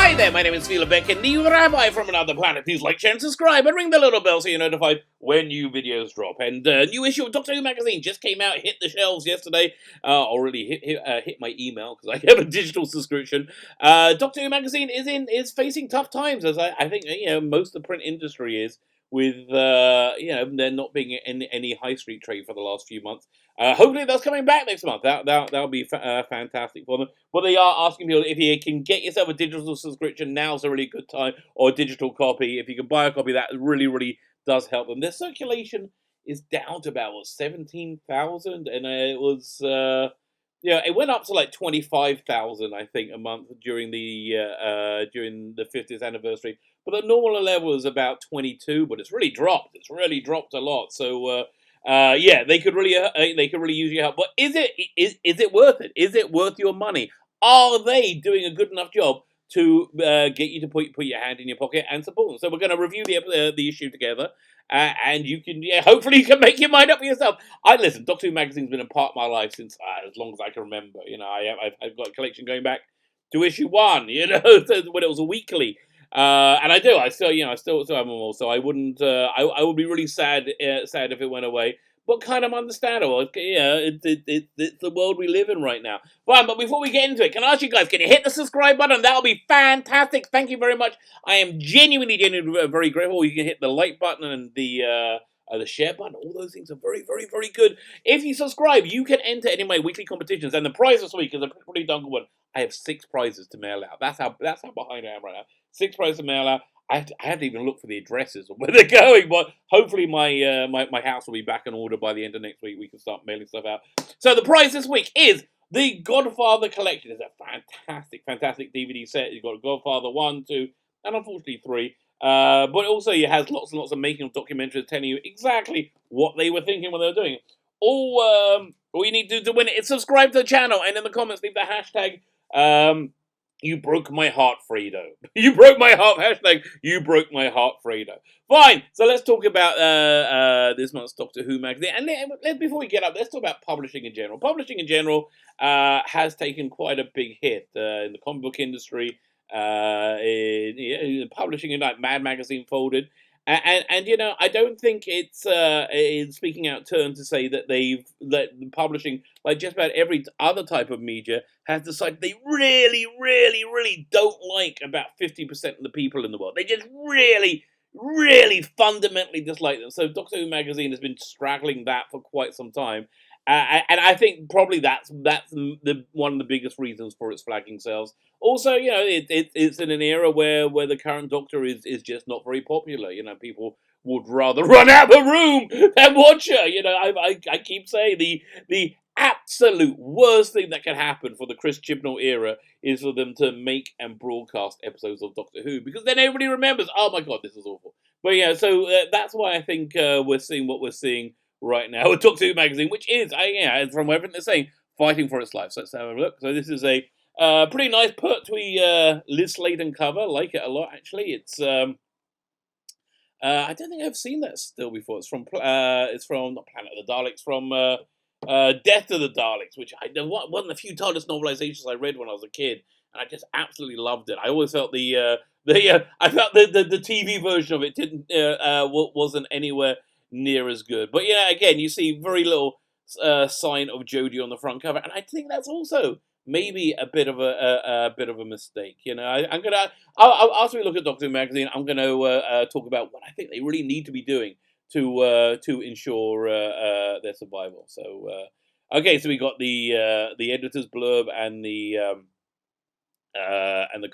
Hi there, my name is Phila Beck, and the Rabbi from another planet. Please like, share, and subscribe, and ring the little bell so you're notified when new videos drop. And a new issue of Doctor Who magazine just came out, hit the shelves yesterday. Already hit my email because I have a digital subscription. Doctor Who magazine is facing tough times, as I think most of the print industry is, with there not being any high street trade for the last few months. Hopefully that's coming back next month. That'll be fantastic for them. But they are asking people if you can get yourself a digital subscription, now's a really good time, or a digital copy. If you can buy a copy, that really does help them. Their circulation is down to about 17,000, and it was it went up to like 25,000, I think, a month during the 50th anniversary. But the normal level is about 22, but it's really dropped. It's really dropped a lot. So they could really use your help. But is it worth it? Is it worth your money? Are they doing a good enough job to get you to put your hand in your pocket and support them? So we're going to review the issue together, and you can hopefully you can make your mind up for yourself. Listen. Doctor Who magazine's been a part of my life since as long as I can remember. I've got a collection going back to issue 1. When it was a weekly. And I do. I still have them all. So I wouldn't. I would be really sad if it went away. But kind of understandable. It's the world we live in right now. Fine. But before we get into it, can I ask you guys? Can you hit the subscribe button? That'll be fantastic. Thank you very much. I am genuinely very grateful. You can hit the like button and the share button. All those things are very, very, very good. If you subscribe, you can enter any of my weekly competitions. And the prize this week is a pretty darn good one. I have 6 prizes to mail out. That's how behind I am right now. 6 prizes to mail out. I have to even look for the addresses of where they're going, but hopefully my house will be back in order by the end of next week. We can start mailing stuff out. So the prize this week is the Godfather Collection. It's a fantastic DVD set. You've got Godfather 1, 2, and unfortunately 3. But also it has lots and lots of making of documentaries telling you exactly what they were thinking when they were doing it. All you need to do to win it is subscribe to the channel, and in the comments leave the hashtag you broke my heart, Fredo. You broke my heart. Hashtag you broke my heart, Fredo. Fine. So let's talk about this month's Doctor Who magazine. And before we get up, let's talk about publishing in general. Publishing in general has taken quite a big hit in the comic book industry. In publishing, like Mad Magazine folded. And I don't think it's speaking out turn to say that publishing, like just about every other type of media, has decided they really, really, really don't like about 50% of the people in the world. They just really, really fundamentally dislike them. So Doctor Who magazine has been straggling that for quite some time. And I think probably that's one of the biggest reasons for its flagging sales. Also, it's in an era where the current Doctor is just not very popular. People would rather run out the room than watch her. I keep saying the absolute worst thing that can happen for the Chris Chibnall era is for them to make and broadcast episodes of Doctor Who, because then everybody remembers, oh my God, this is awful. But so that's why I think we're seeing what we're seeing right now with Doctor Who magazine, which is, from everything they're saying, fighting for its life. So let's have a look. So this is a pretty nice Pertwee Liz Sladen cover. Like it a lot, actually. It's I don't think I've seen that still before. It's from not Planet of the Daleks, from Death of the Daleks, which one of the few TARDIS novelizations I read when I was a kid, and I just absolutely loved it. I always felt the TV version of it wasn't anywhere near as good. But again, you see very little sign of Jodie on the front cover, and I think that's also maybe a bit of a mistake. After we look at Doctor Who magazine, I'm gonna talk about what I think they really need to be doing to ensure their survival. So so we got the editor's blurb and the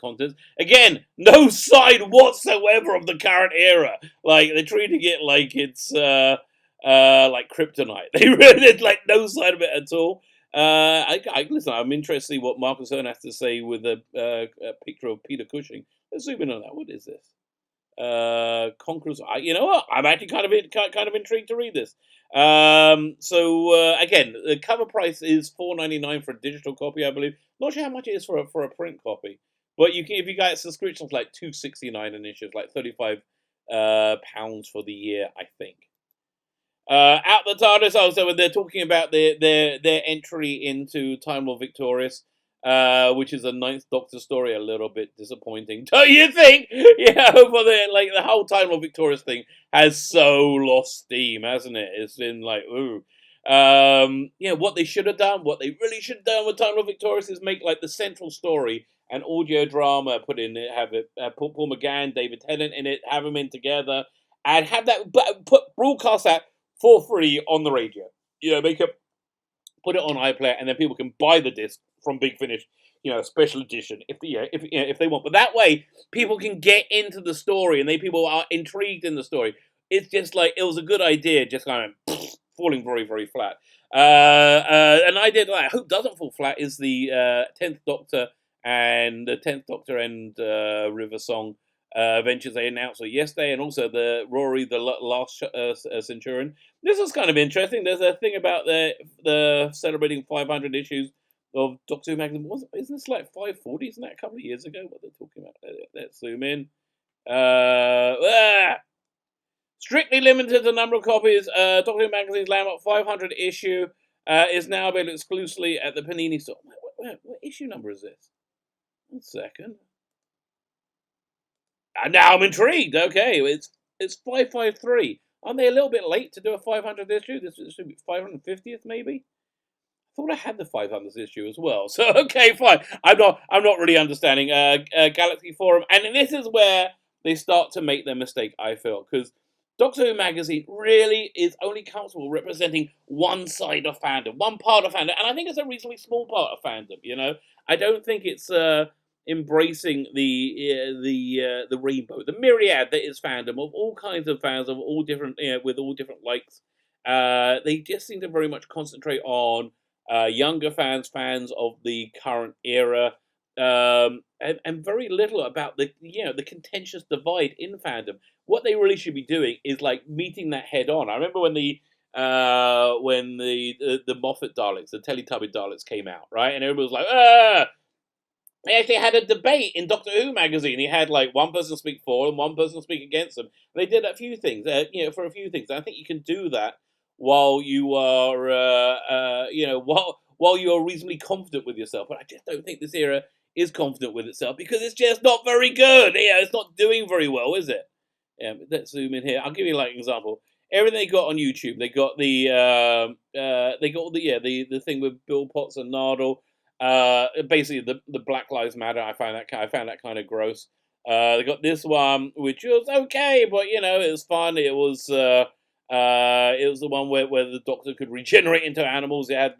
contents. Again, no sign whatsoever of the current era. Like, they're treating it like it's like kryptonite. There's like no sign of it at all. Listen, I'm interested to see what Marcus Hearn has to say with a picture of Peter Cushing. Let's zoom in on that. What is this? Conquerors. You know what? I'm actually kind of intrigued to read this. Again, the cover price is $4.99 for a digital copy, I believe. Not sure how much it is for a print copy, but if you get subscriptions, like $2.69 an issue, like £35 for the year, I think. Out the TARDIS, also they're talking about their entry into Time Lord Victorious. which is a Ninth Doctor story. A little bit disappointing, don't you think? Yeah, for the whole Time Lord Victorious thing has so lost steam, hasn't it? It's been like, ooh. What they should have done, what they really should have done with Time Lord Victorious is make like the central story an audio drama, put in it, have it, put Paul McGann, David Tennant in it, have them in together, and have that broadcast that for free on the radio. Put it on iPlayer, and then people can buy the disc from Big Finish, special edition if they want. But that way, people can get into the story, and people are intrigued in the story. It's just like it was a good idea, just kind of falling very very flat. An idea that I hope doesn't fall flat is the 10th Doctor and River Song ventures they announced yesterday, and also the Rory the Last Centurion. This is kind of interesting. There's a thing about the celebrating 500 issues of Doctor Who magazine. Isn't this like 540? Isn't that a couple of years ago? What they're talking about? Let's zoom in. Strictly limited the number of copies. Doctor Who magazine's landmark 500 issue is now available exclusively at the Panini store. What issue number is this? 1 second. And now I'm intrigued. Okay, it's 553. Aren't they a little bit late to do a 500th issue? This should be 550th, maybe. I thought I had the 500th issue as well. So okay, fine. I'm not really understanding. Galaxy Forum, and this is where they start to make their mistake. I feel, because Doctor Who magazine really is only comfortable representing one side of fandom, one part of fandom, and I think it's a reasonably small part of fandom. I don't think it's embracing the rainbow, the myriad that is fandom of all kinds of fans of all different, with all different likes. They just seem to very much concentrate on younger fans of the current era, and very little about the contentious divide in fandom. What they really should be doing is like meeting that head on. I remember when the Moffat Daleks, the Teletubby Daleks came out, right, and everybody was like, ah. They actually had a debate in Doctor Who magazine. He had like one person speak for and one person speak against them. They did a few things, for a few things. And I think you can do that while you are, while you are reasonably confident with yourself. But I just don't think this era is confident with itself because it's just not very good. It's not doing very well, is it? Let's zoom in here. I'll give you like an example. Everything they got on YouTube, they got the thing with Bill Potts and Nardole. Basically the Black Lives Matter. I found that kind of gross. They got this one, which was okay, but it was fun. It was the one where the Doctor could regenerate into animals. It had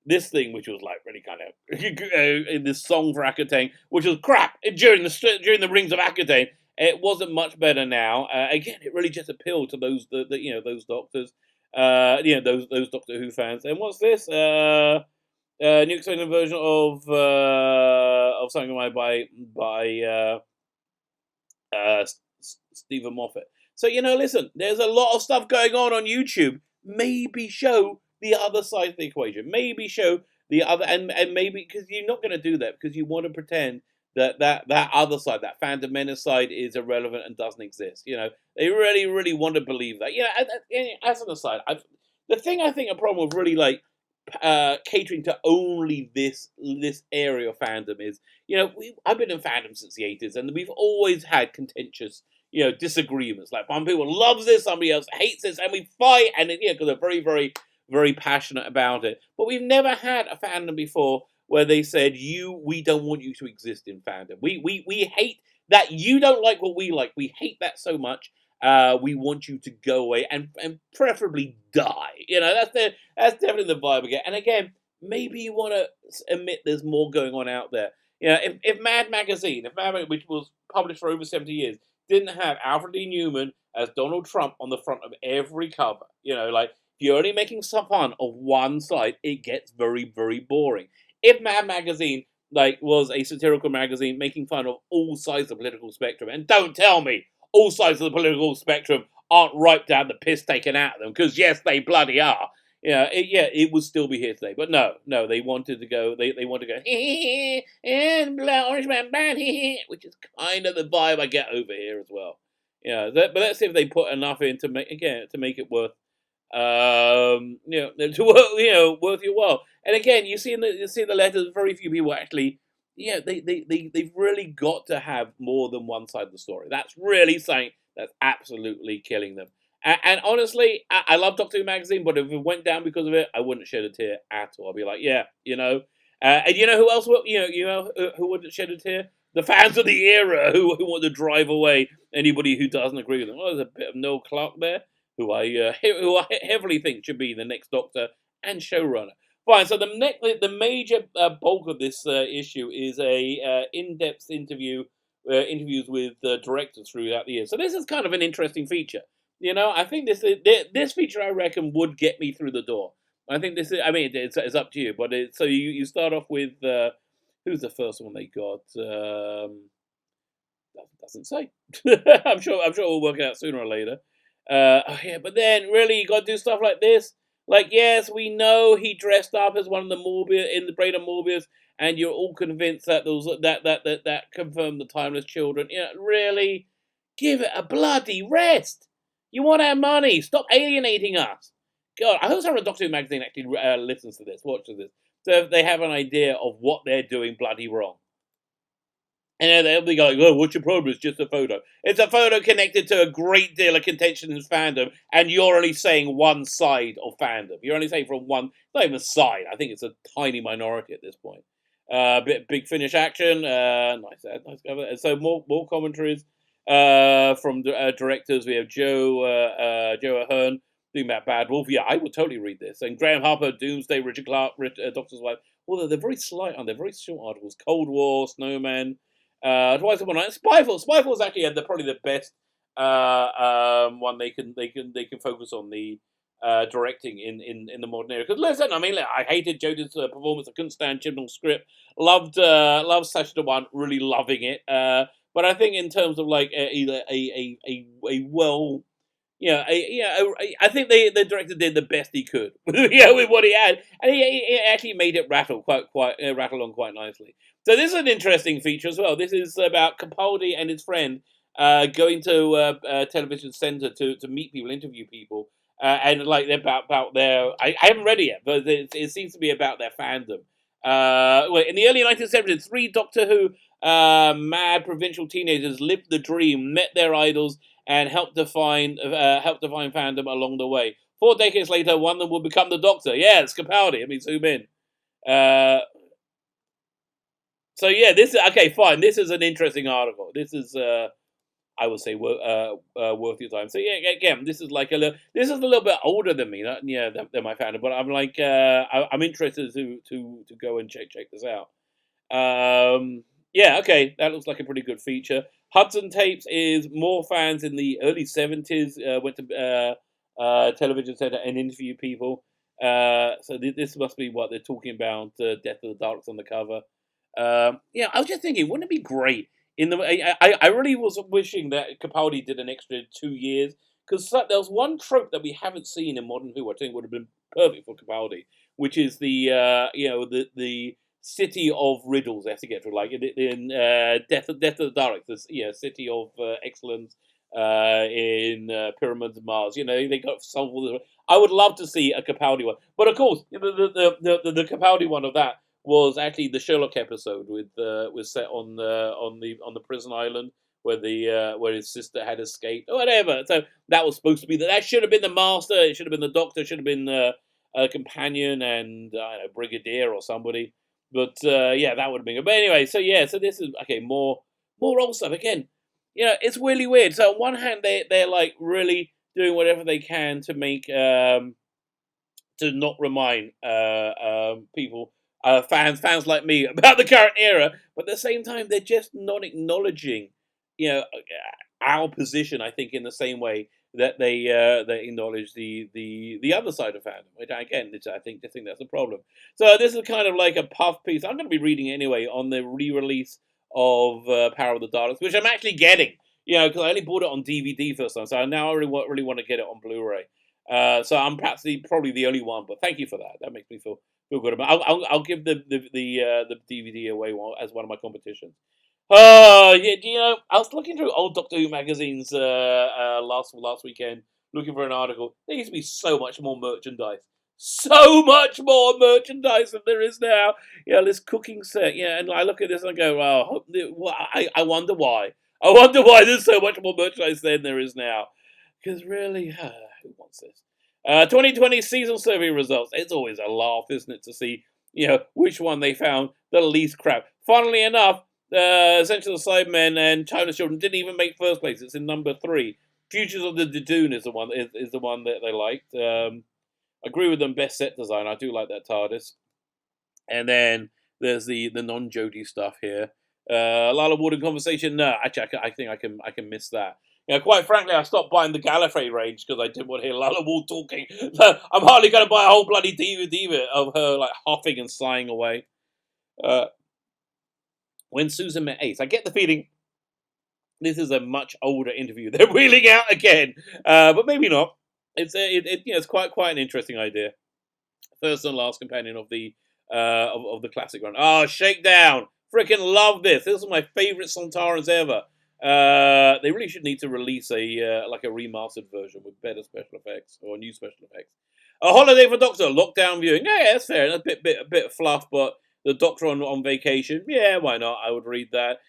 this thing, which was like really kind of this song for Aquitaine, which was crap during the Rings of Aquitaine. It wasn't much better now. Again, it really just appealed to those those Doctors, those Doctor Who fans. And what's this? New extended version of something by Stephen Moffat. So listen, there's a lot of stuff going on YouTube. Maybe show the other side of the equation. Maybe show the other, and maybe because you're not going to do that because you want to pretend that other side, that fandom menace side, is irrelevant and doesn't exist. They really, really want to believe that. As an aside, the thing I think a problem with really like catering to only this area of fandom is, I've been in fandom since the 80s, and we've always had contentious, disagreements. Like some people love this, somebody else hates this, and we fight, and because they're very, very, very passionate about it. But we've never had a fandom before where they said, we don't want you to exist in fandom. We hate that you don't like what we like. We hate that so much. We want you to go away and preferably die. That's definitely the vibe we get. And again, maybe you want to admit there's more going on out there. If Mad Magazine, which was published for over 70 years, didn't have Alfred D. Newman as Donald Trump on the front of every cover, like if you're only making some fun of one side, it gets very, very boring. If Mad Magazine was a satirical magazine making fun of all sides of the political spectrum, and don't tell me all sides of the political spectrum aren't ripe to have the piss taken out of them, because yes, they bloody are. It would still be here today. But no, they wanted to go. They want to go. And orange man bad, which is kind of the vibe I get over here as well. But let's see if they put enough in to make it worth worth your while. And again, you see in the letters, very few people actually, they've really got to have more than one side of the story. That's really something that's absolutely killing them. And honestly, I love Doctor Who magazine, but if it went down because of it, I wouldn't shed a tear at all. I'd be like, yeah, and you know who else? Who wouldn't shed a tear? The fans of the era who want to drive away anybody who doesn't agree with them. Well, there's a bit of Noel Clarke there, who I heavily think should be the next Doctor and showrunner. Fine. So the major bulk of this issue is a in-depth interviews with directors throughout the year. So this is kind of an interesting feature. I think this feature, I reckon, would get me through the door. I think this is. I mean, it's up to you, but so you start off with who's the first one they got? Doesn't say. I'm sure we'll work it out sooner or later. Yeah, but then really you got to do stuff like this. Like, yes, we know he dressed up as one of the Morbius in the Brain of Morbius, and you're all convinced that those that confirmed the timeless children. Really, give it a bloody rest. You want our money? Stop alienating us. God, I hope someone at Doctor Who magazine actually listens to this, watches this, so they have an idea of what they're doing bloody wrong. And they'll be like, oh, what's your problem? It's just a photo. It's a photo connected to a great deal of contention in fandom, and you're only saying one side of fandom. You're only saying from one, not even side. I think it's a tiny minority at this point. Big Finish action. Nice cover. And so more commentaries from directors. We have Joe Ahern doing that Bad Wolf. Yeah, I would totally read this. And Graham Harper, Doomsday, Richard Clark, Doctor's Wife. Although they're very slight, they're very short articles. Cold War, Snowman. Twice Upon a Night. Spyfall is actually probably the best one they can focus on the directing in the modern era. Because listen, I mean, I hated Jodie's performance. I couldn't stand Chibnall's script. Loved Sacha Dhawan, really loving it. But I think in terms of like either a well. I think the director did the best he could, with what he had, and he actually made it rattle rattle on quite nicely. So this is an interesting feature as well. This is about Capaldi and his friend going to a television centre to meet people, interview people, and like they're about their. I haven't read it yet, but it seems to be about their fandom. In the early 1970s, 3 Doctor Who mad provincial teenagers lived the dream, met their idols, and helped to find fandom along the way. 4 decades later, one of them will become the Doctor. Yeah, it's Capaldi. I mean, zoom in. So yeah, this is okay. Fine. This is an interesting article. This is, I would say, worth your time. So yeah, again, this is like this is a little bit older than me. Than my fandom, but I'm like, I'm interested to go and check this out. Yeah, okay, that looks like a pretty good feature. Hudson Tapes is more fans in the early 70s, went to television centre and interviewed people. So this must be what they're talking about, Death of the Daleks on the cover. Yeah, I was just thinking, wouldn't it be great? I really was wishing that Capaldi did an extra 2 years, because there was one trope that we haven't seen in Modern Who I think would have been perfect for Capaldi, which is the city of riddles they have to get through, like in Death of the Daleks, city of excellence in Pyramids of Mars. They got to solve all this. I would love to see a Capaldi one, but of course, the Capaldi one of that was actually the Sherlock episode was set on the prison island where his sister had escaped or whatever. So that was supposed to be that should have been the Master. It should have been the Doctor. It should have been a companion and I don't know, Brigadier or somebody. But yeah, that would have been good. But anyway, so this is okay. More old stuff again. It's really weird. So on one hand, they're like really doing whatever they can to make to not remind people, fans like me, about the current era. But at the same time, they're just not acknowledging, our position. I think in the same way that they acknowledge the other side of fandom. Which again, I think that's a problem. So this is kind of like a puff piece. I'm going to be reading it anyway on the re-release of Power of the Daleks, which I'm actually getting. Because I only bought it on DVD first time, so now I really want to get it on Blu-ray. So I'm perhaps probably the only one, but thank you for that. That makes me feel good about. I'll give the DVD away as one of my competitions. Yeah, I was looking through old Doctor Who magazines last weekend, looking for an article. There used to be so much more merchandise. So much more merchandise than there is now. Yeah, this cooking set. Yeah, and I look at this and I go, I wonder why. I wonder why there's so much more merchandise than there is now. Because really, who wants this? 2020 season survey results. It's always a laugh, isn't it, to see which one they found the least crap. Funnily enough, Essential Sidemen and China's Children didn't even make first place. It's in number 3. Futures of the Dadoon is the one that they liked. I agree with them. Best set design. I do like that TARDIS. And then there's the non-Jody stuff here. Lala Ward and Conversation. No, actually, I think I can miss that. Quite frankly, I stopped buying the Gallifrey range because I didn't want to hear Lala Ward talking. I'm hardly going to buy a whole bloody DVD of her like huffing and sighing away. When Susan met Ace, I get the feeling this is a much older interview. They're wheeling out again, but maybe not. It's quite an interesting idea. First and last companion of the classic run. Oh, Shakedown! Freaking love this. This is my favorite Sontarans ever. They really should need to release a remastered version with better special effects or new special effects. A Holiday for Doctor, lockdown viewing. Yeah, that's fair. A bit of fluff, but the Doctor on vacation. Yeah, why not? I would read that.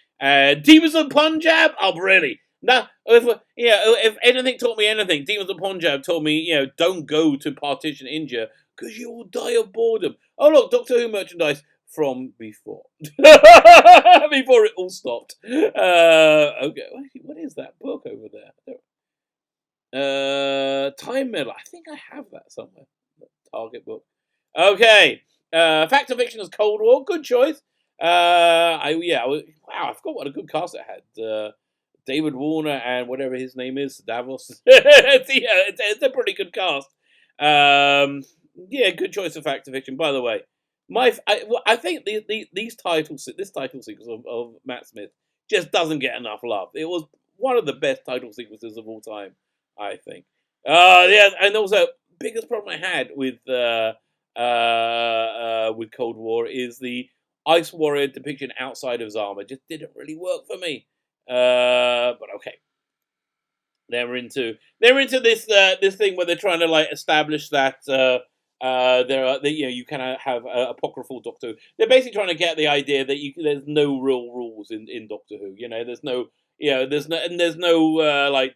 Demons of Punjab. Oh, really? No, if anything taught me anything, Demons of Punjab told me, don't go to Partition India because you will die of boredom. Oh, look, Doctor Who merchandise from before. Before it all stopped. Okay, what is that book over there? Time Miller. I think I have that somewhere. Target book. Okay. Fact or Fiction is Cold War. Good choice. Wow, I forgot what a good cast it had. David Warner and whatever his name is, Davos. It's a pretty good cast. Good choice of Fact or Fiction. By the way, I think this title sequence of Matt Smith just doesn't get enough love. It was one of the best title sequences of all time, I think. And also biggest problem I had with Cold War is the Ice Warrior depiction outside of Zama just didn't really work for me. But okay. They're into this thing where they're trying to establish that you kind of have apocryphal Doctor Who. They're basically trying to get the idea that there's no real rules in Doctor Who. There's no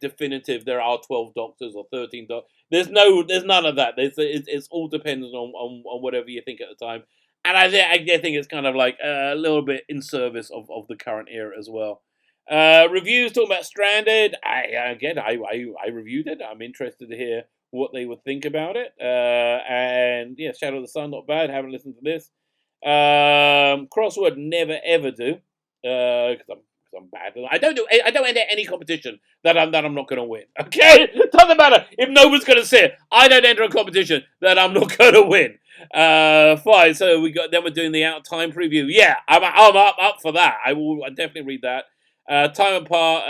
definitive. There are 12 Doctors or 13 Doctors. There's none of that. It's all dependent on whatever you think at the time. And I think it's kind of like a little bit in service of the current era as well. Reviews talking about Stranded. I reviewed it. I'm interested to hear what they would think about it. And yeah, Shadow of the Sun, not bad. Haven't listened to this. Crossword, never ever do. Because I'm bad. I don't enter any competition that I'm not going to win. Okay, doesn't matter if no one's going to say it. I don't enter a competition that I'm not going to win. Fine. So we're doing the Out of Time preview. Yeah, I'm up for that. I definitely read that. Time Apart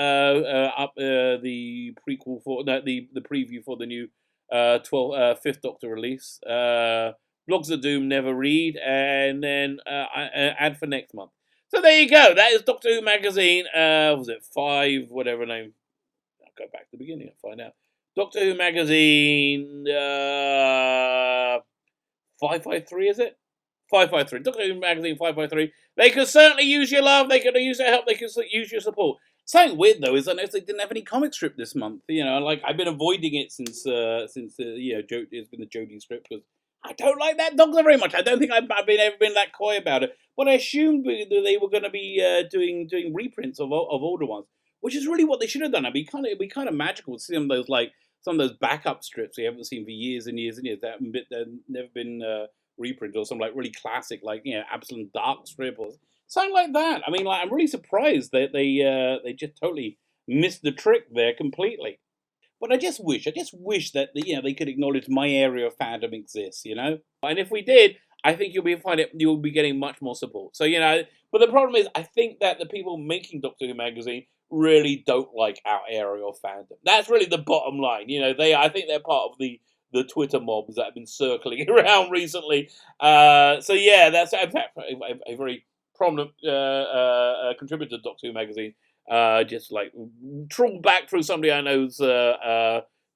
up the prequel for the preview for the new 5th Doctor release. Blogs of Doom, never read, and then ad for next month. So there you go. That is Doctor Who magazine. Was it 5? Whatever name. I'll go back to the beginning and find out. Doctor Who magazine 553, is it? 553. Doctor Who magazine 553. They could certainly use your love. They could use your help. They could use your support. Something weird though is I noticed they didn't have any comic strip this month. I've been avoiding it since it's been the Jodie strip because I don't like that Doctor very much. I don't think I've ever been that coy about it. But I assumed that they were going to be doing reprints of older ones, which is really what they should have done. It'd be kind of magical to see some of those backup strips we haven't seen for years and years and years that have never been reprinted, or some really classic Absalom Dark strip or something like that. I mean, I'm really surprised that they just totally missed the trick there completely. But I just wish that they could acknowledge my area of fandom exists, And if we did, I think you'll be getting much more support. So but the problem is, I think that the people making Doctor Who magazine really don't like our area of fandom. That's really the bottom line. I think they're part of the Twitter mobs that have been circling around recently. So yeah, that's a very prominent contributor to Doctor Who magazine. Just trawl back through somebody I know's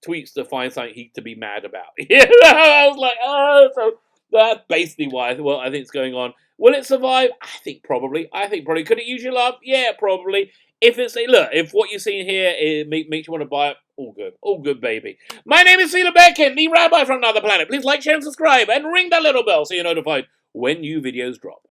tweets to find something to be mad about. You know, I was like, oh, so that's basically I think it's going on. Will it survive? I think probably. Could it use your love? Yeah, probably. If if what you're seeing here makes you want to buy it, all good, baby. My name is Sheila Beckett, the Rabbi from another planet. Please like, share, and subscribe, and ring that little bell so you're notified when new videos drop.